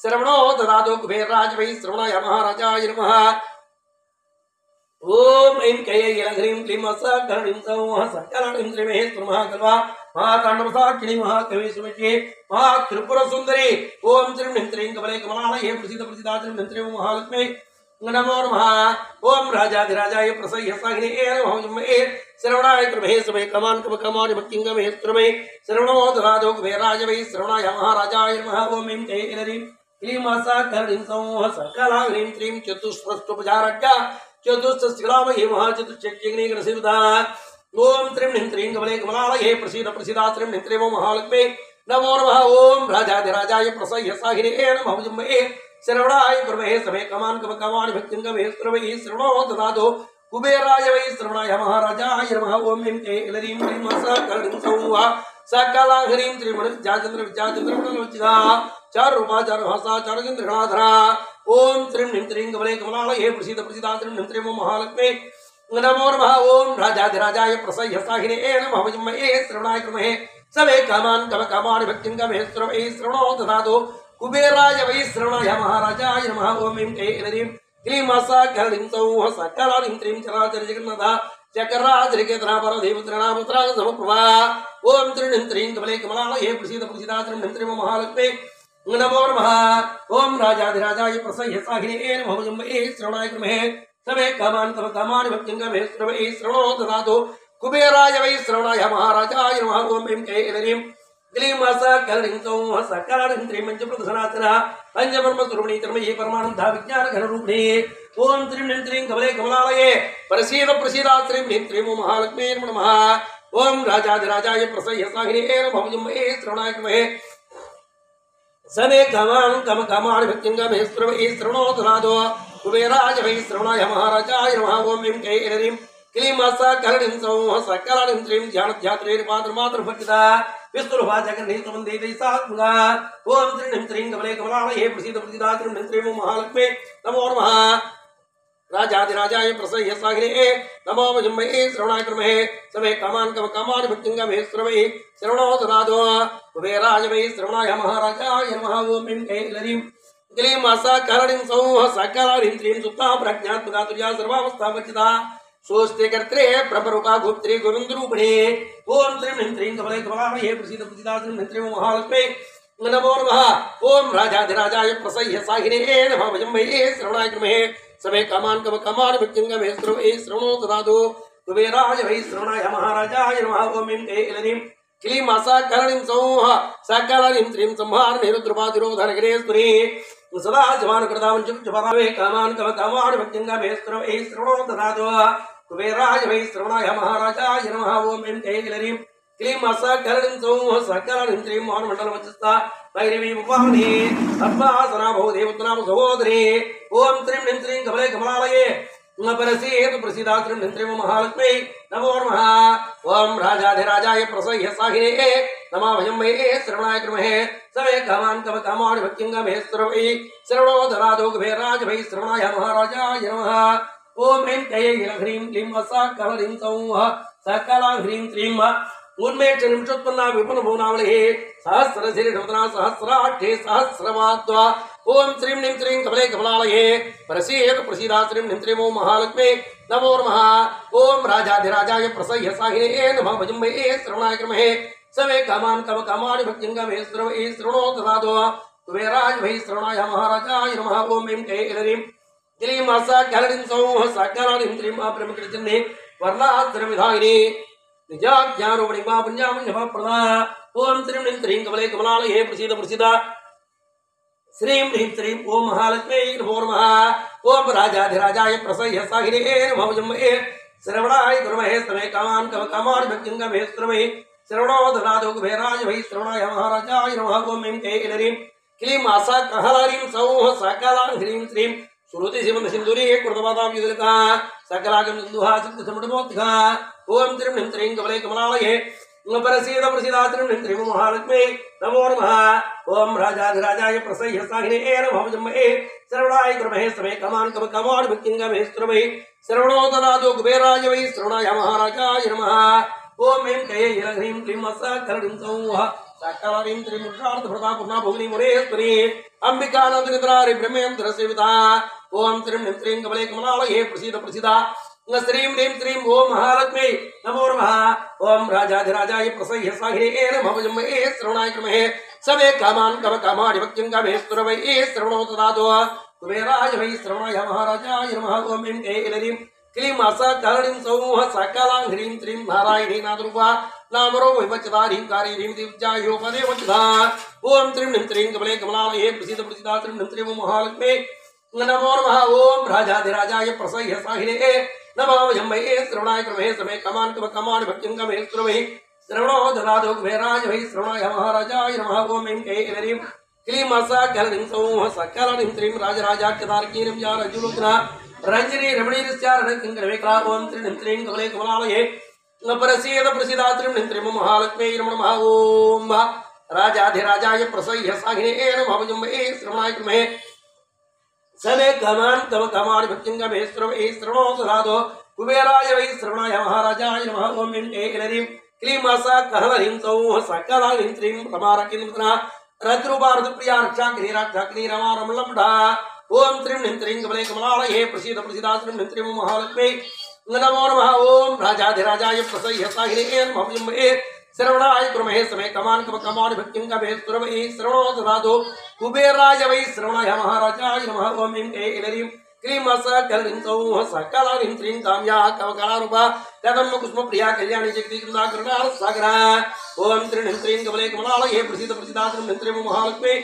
श्रवणो ददातु कुबेरराज वै श्रवणाय महाराजाय नमः ओम ऐं कैलघ्रीं क्लीं सकलरीं सौः सकलरीं श्री महेश्वर महाकल्वा महातांडवसाक्षिणी महाकवि सुमित्रे महात्रिपुर सुंदरी ओम श्रीं ह्रीं श्रीं कमले कमलालये प्रसीद प्रसीदा श्रीं ह्रीं श्रीं महालक्ष्मी नमो नमः ओम राजाधिराजाय प्रसह्य साहिने नमः श्रवणाय कृमहे समे कामान् कामानि भक्तिं कमहेश्वर वै श्रवणो ददातु कुबेरराज वै श्रवणाय महाराजाय नमः ओम ऐं कैलरीं क्लीं सकलरीं सौः सकलरीं श्रीं चतुष्पृष्ठोपचाराढ्या चतुष्टस्थिरामहे महाचतुश्चक्यग्निगणसेविता ओम श्रीं ह्रीं श्रीं कमले कमलालये प्रसीद प्रसीदा श्रीं ह्रीं श्रीं महालक्ष्मी नमो नमः ओम राजाधिराजाय प्रसह्य साहिने नमः श्रवणाय कृमहे समे कामान् कामानि भक्तिं कमहेश्वर वै श्रवणो ददातु कुबेराय वै श्रवणाय महाराजाय नमः ओम ऐं कैलरीं क्लीं सकलरीं सौः सकलरीं श्रीं विद्याचंद्र विद्याचंद्रवचिता चारुरूपा चारुहासा चारुचंद्रगणाधरा ओम श्रीं ह्रीं श्रीं कमले कमलालये प्रसीद प्रसीदा श्रीं ह्रीं श्रीं महालक्ष्मी नमो नमः ओम राजाधिराजाय प्रसह्य साहिने नमः श्रवणाय कृमहे समे कामान् कामानि भक्तिं कमहेश्वर वै श्रवणो ददातु कुबेराय वै श्रवणाय महाराजाय नमः ओम ऐं कैलरीं क्लीं सकलरीं सौः सकलरीं श्रीं चराचर जगन्नाथ चकराचरिकेतना परदेवत्रणापुत्रा समप्रभा ओम श्रीं ह्रीं श्रीं कमले कमलालये प्रसीद प्रसीदा श्रीं ह्रीं श्रीं महालक्ष्मी नमो नमः ओम राजाधिराजाय प्रसह्य साहिने नमः श्रवणाय कृमहे समे कामान् कामानि भक्तिं कमहेश्वर वै श्रवणो ददातु कुबेराय वै श्रवणाय महाराजाय नमः ओम ऐं कैलरीं क्लीं सकलरीं सौः सकलरीं श्रीं पंचप्रदशनाथना पंचब्रह्मस्वरूपिणी तन्मयी परमानंदा विज्ञानघनरूपिणी ओम श्रीं ह्रीं श्रीं कमले कमलालये प्रसीद प्रसीदा श्रीं ह्रीं श्रीं महालक्ष्मी नमः ओम राजाधिराजाय प्रसह्य साहिने नमः श्रवणाय कृमहे समे कामान् कामानि भक्तिं कमहेश्वर वै श्रवणो ददातु कुबेराय वै श्रवणाय महाराजाय नमः ओम ऐं कैलरीं क्लीं सकलरीं सौः सकलरीं श्रीं ध्यानध्यात्रेर्मातृमातृभक्तिदा विष्णुरूपा जगन्नीतमन्दिरैसात्मगा ओम श्रीं ह्रीं श्रीं कमले कमलालये प्रसीद प्रसीदा श्रीं ह्रीं श्रीं महालक्ष्मी नमो नमः राजाधिराजाय प्रसह्य साहिने नमो श्रवणाय कृमहे समे कामान् कामानि भक्तिं कमहेश्वर वै श्रवणो ददातु कुबेराय वै श्रवणाय महाराजाय नमः ओम ऐं कैलरीं क्लीं सकलरीं सौः सकलरीं श्रीं सुप्ता प्रज्ञात्मका तुर्या सर्वावस्थावचिता स्वस्ति कर्त्रे ब्रह्मरूपा गुप्त्रे गोविन्दरूपिणे ओम श्रीं ह्रीं श्रीं कमले कमलालये प्रसीद प्रसीदा श्रीं ह्रीं श्रीं महालक्ष्मी नमो नमः ओम राजाधिराजाय प्रसह्य साहिने नमः श्रवणाय कृमहे समे कामान् कामानि भक्तिं कमहेश्वर वै श्रवणो ददातु कुबेराय वै श्रवणाय महाराजाय नमः ओम ऐं कैलरीं क्लीं सकलरीं सौः सकलरीं श्रीं संहार निरुद्रपातिरोधनगरेश्वरी सदा जवानकृतावञ्चुपरावे कामान् कामानि भक्तिं कमहेश्वर वै श्रवणो ददातु कुबेराय वै श्रवणाय महाराजाय नमः ओम ऐं कैलरीं क्लीं सकलरीं सौः सकलरीं श्रीं मोहनमण्डलवचस्ता भैरवी उपावनी पद्मासना बहुदेवतनाम सहोदरी ओम श्रीं ह्रीं श्रीं कमले कमलालये प्रसीद प्रसीदा श्रीं ह्रीं श्रीं महालक्ष्मी नमो नमः ओम राजाधिराजाय प्रसह्य साहिने नमः श्रवणाय कृमहे समे कामान् कामानि भक्तिं कमहेश्वर वै श्रवणो ददातु कुबेराय वै श्रवणाय महाराजाय नमः ओम ऐं कैलघ्रीं क्लीं सकलरीं सौः सकलघ्रीं श्रीं उन्मेष निमिषोत्पन्ना विपुल भुवनावली सहस्रशिरीषवदना सहस्राढ्ये सहस्रमात्वा ओम श्रीं ह्रीं श्रीं कमले कमलालये प्रसीद प्रसीदा श्रीं ह्रीं श्रीं महालक्ष्मी नमो नमः ओम राजाधिराजाय प्रसह्य साहिने नमः श्रवणाय कृमहे समे कामान् कामानि भक्तिं कमहेश्वर वै श्रवणो ददातु कुबेराय वै श्रवणाय महाराजाय नमः ओम ऐं कैलरीं क्लीं सकलरीं सौः सकलरीं श्रीं ब्रह्मकृतिन्ने वर्णाश्रमविधायिनी निजाज्ञानरूपिणी मा पुण्यामन्यफलप्रदा ओम श्रीं ह्रीं श्रीं कमले कमलालये प्रसीद प्रसीदा श्रीं ह्रीं श्रीं ओम महालक्ष्मी नमो नमः ओम राजाधिराजाय प्रसह्य साहिने नमः श्रवणाय कृमहे समे कामान् कामानि भक्तिं कमहेश्वर वै श्रवणो ददातु कुबेराय वै श्रवणाय महाराजाय नमः ओम ऐं कैलरीं क्लीं सकलरीं सौः सकलघ्रीं श्रीं श्रुति शिवन सिंधुरी कृतवादां युगलका सकलागम सिंधुहा सिद्ध समृद्धमोत्घा ओम त्रिं ह्रीं त्रीं कमले कमलालये परसीद प्रसीदात्रिं ह्रीं त्रीं महालक्ष्मी नमो नमः ओम राजाधिराजाय प्रसह्य साहिने नमः जम्मे श्रवणाय कृमहे समे कमान कम कमाड भक्तिंगमे स्त्रमे श्रवणो ददातो कुबेराय वै श्रवणाय महाराजाय नमः ओम ऐं कये ह्रीं क्लीं मस्सा करणं सौः सकलारीं त्रीं मुषार्थ प्रताप पुना भुवनी मुरेश्वरी अंबिकानंद निद्रारि ब्रह्मेन्द्र सेविता ओम त्रिं ह्रीं त्रीं कमले कमलालये प्रसीद प्रसीदा श्रीं ह्रीं त्रीं ओम महालक्ष्मी नमो नमः ओम राजाधिराजाय प्रसह्य साहिने नमः जम्मे श्रवणाय कृमहे समे कामान कम कामाडि भक्तिंगमे स्त्रमे श्रवणो ददातो कुबेराय वै श्रवणाय महाराजाय नमः ओम ऐं कये क्लीं मासा कारणीं सौः सकलां ह्रीं त्रीं नारायणी नादरूपा नामरो विवचदा ह्रींकारी ह्रीं दिव्यायो पदे वचदा ओम त्रिं ह्रीं त्रीं कमले कमलालये प्रसीद प्रसीदा त्रिं ह्रीं त्रीं महालक्ष्मी नमो नमः ओम राजाधिराजाय प्रसह्य साहिने नमः जम्मे श्रवणाय कृमहे समे कमान कम कमाडि भक्तिंगमे स्त्रमे श्रवणो ददातो कुबेराय वै श्रवणाय महाराजाय नमः ओम ऐं कये क्लीं मासा कारणीं सौः सकलां ह्रीं राजराजाख्यतार्कीं या रजुलोचना रंजनी रमणीरस्यारण किंकरवेकला ओम त्रिं ह्रीं त्रीं कमले कमलालये परसीद प्रसीदा त्रिं ह्रीं त्रीं महालक्ष्मी नमः ओम राजाधिराजाय प्रसह्य साहिने नमः जम्मे श्रवणाय कृमहे समे कमान कम कमाडि भक्तिंगमे स्त्रमे श्रवणो ददातो कुबेराय वै श्रवणाय महाराजाय नमः ओम ऐं कये क्लीं मासा कहलरीं सौः सकलां ह्रीं त्रीं रमारकिन्मुद्रा रद्रूपार्थ प्रिया रक्षाग्नि रक्षाग्नि रमा रमलम्बा ओम त्रिं ह्रीं त्रीं कमले कमलालये प्रसीद प्रसीदा त्रिं ह्रीं त्रीं महालक्ष्मी नमो नमः ओम राजाधिराजाय प्रसह्य साहिने नमः जम्मे श्रवणाय कृमहे समे कमान कम कमाडि भक्तिंगमे स्त्रमे श्रवणो ददातो कुबेराय वै श्रवणाय महाराजाय नमः ओम ऐं कये क्लीं मासा कारणीं सौः सकलां ह्रीं त्रीं काम्या कवकलारूपा कदम्ब पुष्प प्रिया कल्याणी जगती कृता करुणा सागरा ओम त्रिं ह्रीं त्रीं कमले कमलालये प्रसीद प्रसीदा त्रिं ह्रीं त्रीं महालक्ष्मी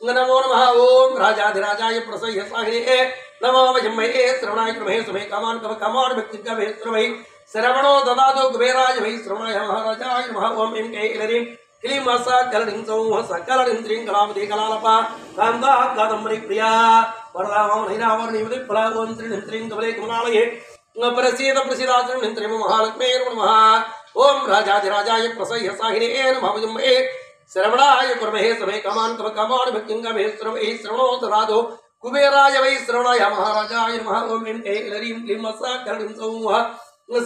नमो नमः ओम राजाधिराजाय प्रसह्य साहिने नमः जम्मे श्रवणाय कृमहे समे कमान कम कमाडि भक्तिंगमे स्त्रमे श्रवणो ददातो कुबेराय वै श्रवणाय महाराजाय नमः ओम ऐं कये क्लीं मासा कारणीं सौः सकलां ह्रीं त्रीं कलावती कलालपा कान्ता कादम्बरी प्रिया वरदा वामनैरावरणीवति फला ओम त्रिं ह्रीं त्रीं कमले कमलालये परसीद प्रसीदा त्रिं ह्रीं त्रीं महालक्ष्मी नमः ओम राजाधिराजाय प्रसह्य साहिने नमः जम्मे श्रवणाय कृमहे समे कमान कम कमाडि भक्तिंगमे स्त्रमे श्रवणो ददातो कुबेराय वै श्रवणाय महाराजाय नमः ओम ऐं कये क्लीं मासा कारणीं सौः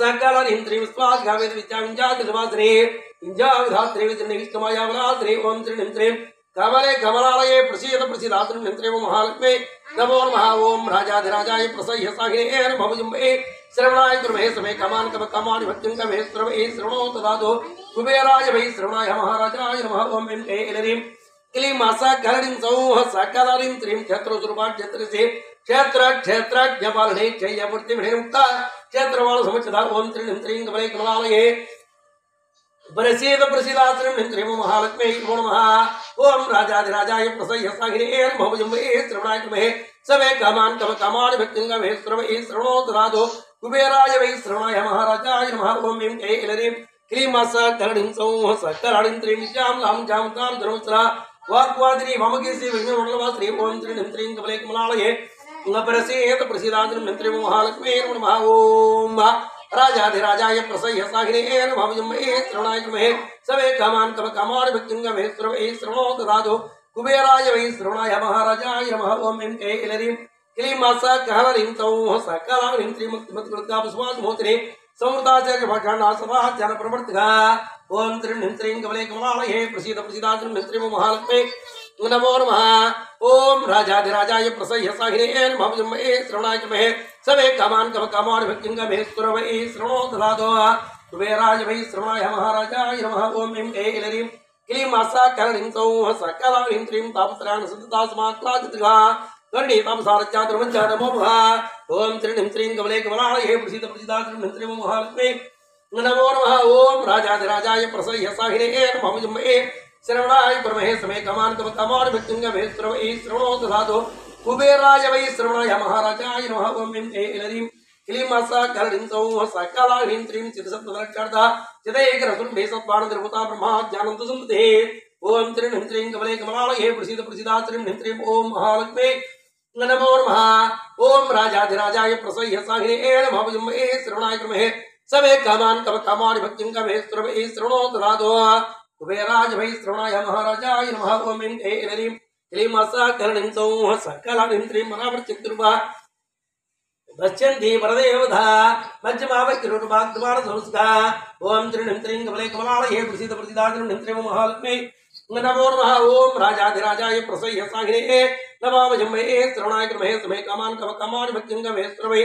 सकलां ह्रीं त्रीं स्वाद्गावेद विद्याविञ्जातिर्वासने विञ्जाविधात्रे विद्रनिष्कमायावलात्रे ओम त्रिं ह्रीं त्रीं कमले कमलालये प्रसीद प्रसीदा त्रिं ह्रीं त्रीं महालक्ष्मी नमो नमः ओम राजाधिराजाय प्रसह्य साहिने नमः जम्मे श्रवणाय कृमहे समे कमान कम कमाडि भक्तिंगमे स्त्रमे श्रवणो ददातो कुबेराय वै श्रवणाय महाराजाय नमः ओम ऐं कये क्लीं मासा कारणीं सौः सकलां ह्रीं त्रीं क्षेत्रस्वरूपाढ्यत्रसे क्षेत्र क्षेत्रज्ञपालने चय्यमूर्तिमणे मुक्ता क्षेत्रवाळ समुचिता ओम त्रिं ह्रीं त्रीं कमले कमलालये परसीद प्रसीदा त्रिं ह्रीं त्रीं महालक्ष्मी नमो नमः ओम राजाधिराजाय प्रसह्य साहिने नमः जम्मे श्रवणाय कृमहे समे कामान कम कमाडि भक्तिंगमे स्त्रमे श्रवणो ददातो कुबेराय वै श्रवणाय महाराजाय नमः ओम ऐं कये क्लीं मासा कारणीं सौः सकलां ह्रीं त्रीं श्यामलां जामतां धर्मस्रा वाक्वादिनी वामकेशी विष्णुमण्डलवासिनी ओम त्रिं ह्रीं त्रीं कमले कमलालये परसीद प्रसीदा त्रिं ह्रीं त्रीं महालक्ष्मी नमः ओम राजाधिराजाय प्रसह्य साहिने नमः जम्मे श्रवणाय कृमहे समे कामान कम कमाडि भक्तिंगमे स्त्रमे श्रवणो ददातो कुबेराय वै श्रवणाय महाराजाय नमः ओम ऐं कये क्लीं मासा कहलरीं सौः सकलां ह्रीं त्रीं मुक्तिमत्कृता पुष्पासमोत्रे समृताचार्य भाषाणा सभा ज्ञान प्रवर्तका ओम त्रिं ह्रीं त्रीं कमले कमलालये प्रसीद प्रसीदा त्रिं ह्रीं त्रीं महालक्ष्मी नमो नमः ओम राजाधिराजाय प्रसह्य साहिने नमः जम्मे श्रवणाय कृमहे समे कामान कम कमाडि भक्तिंगमे स्त्रमे श्रवणो ददातो कुबेराय वै श्रवणाय महाराजाय नमः ओम ऐं कये क्लीं मासा कारणीं सौः सकलां ह्रीं त्रीं तापत्राण सतता समात्लागतिगा कर्णी तापसारच्या द्रवञ्च नमो नमः ओम त्रिं ह्रीं त्रीं कमले कमलालये प्रसीद प्रसीदा त्रिं ह्रीं त्रीं महालक्ष्मी नमो नमः ओम राजाधिराजाय प्रसह्य साहिने नमः जम्मे श्रवणाय कृमहे समे कमान कम कमाडि भक्तिंगमे स्त्रमे श्रवणो ददातो कुबेराय वै श्रवणाय महाराजाय नमः ओम ऐं कये क्लीं मासा कारणीं सौः सकलां ह्रीं त्रीं चित्सप्तलक्षार्था चिदैकरसुरभे सत्त्वानन्दरूपता ब्रह्मा ज्ञानं तु संते ओम त्रिं ह्रीं त्रीं कमले कमलालये प्रसीद प्रसीदा त्रिं ह्रीं त्रीं ओम महालक्ष्मी नमो नमः ओम राजाधिराजाय प्रसह्य साहिने नमः जम्मे श्रवणाय क्रमे समे कामान कव कामानि भक्तिं कवे श्रवे श्रवणो तरादो कुबेराज भै श्रवणाय महाराजाय नमः ओम ऐं ऐं क्लीं असा करणिं सौः सकलानिं त्रीं मनावर्तिकृपा पश्यन्ति वरदेवधा मध्यमावैकृतवाग्द्वार संस्का ओम त्रिणिं त्रीं कमले कमलालये प्रसिद्धाजनं त्रिं महालक्ष्मी नमो नमः ओम राजाधिराजाय प्रसह्य साहिने नमः जम्मे श्रवणाय क्रमे समे कामान कव कामानि भक्तिं कवे श्रवे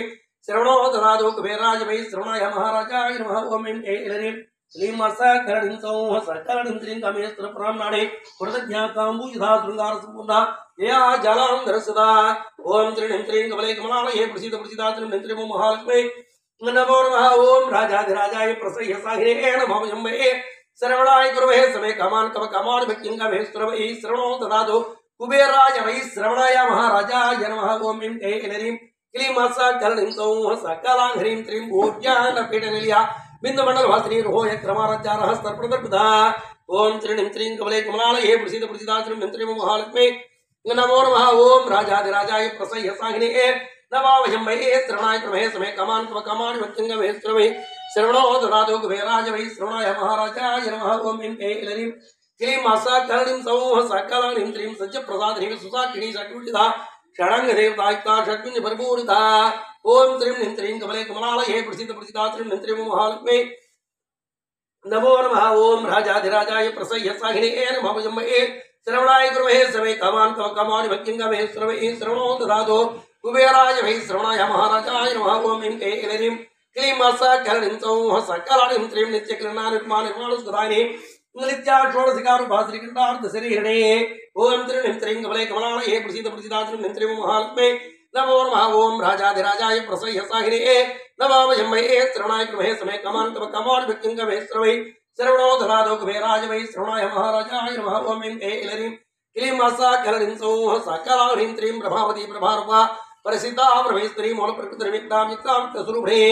श्रवणो तरादो कुबेराज वै श्रवणाय महाराजाय नमः ओम ऐं ऐं क्लीं असा करणिं सौः सकलानिं त्रीं कमेस्त्र प्राणाणे कृतज्ञाताम्बुजधा शृंगार संपूर्णा या जलांधर सदा ओम त्रिणिं त्रीं कमले कमलालये प्रसिद्धाजनं त्रिं महालक्ष्मी नमो नमः ओम राजाधिराजाय प्रसह्य साहिने नमः जम्मे श्रवणाय गुरवे समे कामान कव कामानि भक्तिं कवे श्रवे श्रवणो तदादो कुबेराय वै श्रवणाय महाराजाय नमः ओम ऐं ऐं क्लीं असा करणिं सौः सकलां ह्रीं त्रीं भूज्ञानपीठनिलया बिन्दुमण्डल वासिनी रोह क्रमाराचारः स्तर्पणदर्पिता ओम त्रिणिं त्रीं कमले कमलालये प्रसिद्धाजनं त्रिं महालक्ष्मी नमो नमः ओम राजाधिराजाय प्रसह्य साहिने नमः जम्मे श्रवणाय क्रमे समे कामान कव कामानि भक्तिं कवे श्रवे श्रवणो तदादो कुबेराज वै श्रवणाय महाराजाय नमः ओम ऐं ऐं क्लीं असा करणिं सौः सकलां त्रीं सज्जप्रसादिनी सुसाक्षिणी शक्तिविदिता षडंग देवतायुक्ता षड्विंज परिपूरिता ओम त्रिं त्रीं कमले कमलालये प्रसिद्धाजनं त्रिं महालक्ष्मी नमो नमः ओम राजाधिराजाय प्रसह्य साहिने नमः जम्मे श्रवणाय गुरवे समे कामान कव कामानि भक्तिं कवे श्रवे श्रवणो तदादो कुबेराय वै श्रवणाय महाराजाय नमः ओम ऐं ऐं क्लीं असा करणिं सौः सकलां त्रीं नित्यकिरणा निर्माणसुधायिनी नित्या षोडशिकारूपाश्रीकण्ठार्थ शरीरणे ओम त्रिणिं त्रीं कमले कमलालये प्रसिद्धाजनं त्रिं महालक्ष्मी नमो नमः ओम राजाधिराजाय प्रसह्य साहिने नमः जम्मे श्रवणाय क्रमे समे कामान कव कामानि भक्तिं कवे श्रवे श्रवणो तदादो कुबेराज वै श्रवणाय महाराजाय नमः ओम ऐं ऐं क्लीं असा करणिं सौः सकलां त्रीं प्रभावती प्रभारूपा प्रसिद्धा ब्रह्मेश्वरी मूलप्रकृतिर्विद्यां स्वरूपिणे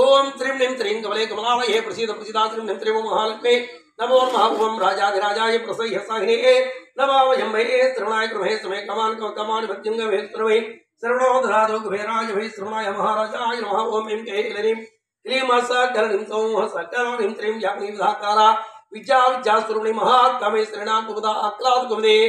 ओम त्रिं त्रीं कमले कमलालये प्रसिद्धाजनं त्रिं महालक्ष्मी नमो नमः ओम राजाधिराजाय प्रसह्य साहिने नमः जम्मे श्रवणाय क्रमे समे कामान कव कामानि भक्तिं कवे श्रवे श्रवणो तदादो कुबेराज वै श्रवणाय महाराजाय नमः ओम ऐं ऐं क्लीं असा करणिं सौः सकलां त्रीं व्यापिनी विधाकारा विद्यास्वरूपिणी महाकामेश्वरिणा कुमुदा आक्लादकुमुदे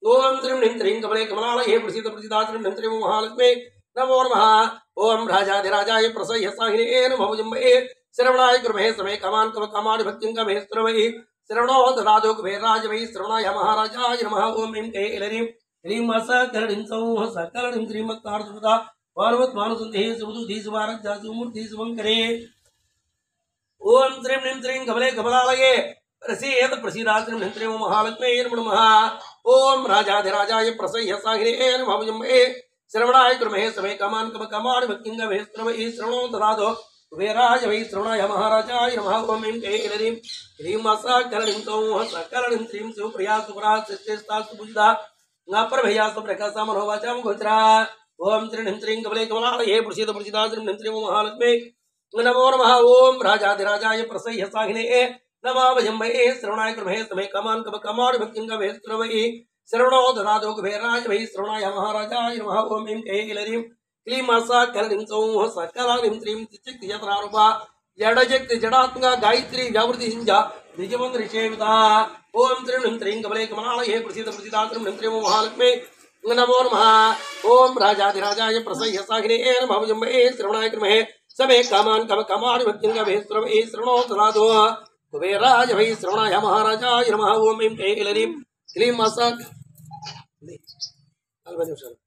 ओम त्रिं त्रीं कमले कमलालये प्रसिद्धाजनं त्रिं महालक्ष्मी नमो नमः ओम राजाधिराजाय प्रसह्य साहिने नमः जम्मे श्रवणाय क्रमे समे कामान कव कामानि भक्तिं कवे श्रवे श्रवणो तदादो कुबेराज वै श्रवणाय महाराजाय नमः ओम ऐं ऐं क्लीं असा करणिं सौः सकलां त्रीं भक्तार्थसुधा पार्वत मानुसुन्देः सुमधुधी सुवारज्जा सुमूर्ति सुवङ्करे ओम त्रिं त्रीं कमले कमलालये प्रसिद्धाजनं त्रिं महालक्ष्मी नमः ओम राजाधिराजाय प्रसह्य साहिने नमः जम्मे श्रवणाय क्रमे समे कामान कव कामानि भक्तिं कवे श्रवे श्रवणो तदादो कुबेराज वै श्रवणाय महाराजाय नमः ओम ऐं ऐं क्लीं असा करणिं सौः सकलां त्रीं सुप्रिया सुपरा सत्यस्ता सुपूजिता नाप्रभया सुप्रकाशा मनोवाचा गोचरा ओम त्रिणिं त्रीं कमले कमलालये प्रसिद्धाजनं त्रिं महालक्ष्मी नमो नमः ओम राजाधिराजाय प्रसह्य साहिने नमः जम्मे श्रवणाय क्रमे समे कामान कव कामानि भक्तिं कवे श्रवे श्रवणो तदादो कुबेराज वै श्रवणाय महाराजाय नमः ओम ऐं ऐं क्लीं असा करणिं सौः सकलां त्रीं चित्तयत्रारूपा जडजक्ति जडात्मका गायत्री व्यावृति सिंजा निजमंत्र सेविता ओम त्रिणिं त्रीं कमले कमलालये प्रसिद्धाजनं त्रिं महालक्ष्मी नमो नमः ओम राजाधिराजाय प्रसह्य साहिने नमः जम्मे श्रवणाय क्रमे समे कामान कव कामानि भक्तिं कवे श्रवे श्रवणो तदादो कुबेराज वै श्रवणाय महाराजाय नमः ओम ऐं ऐं क्लीं असा 40 निमिषాలు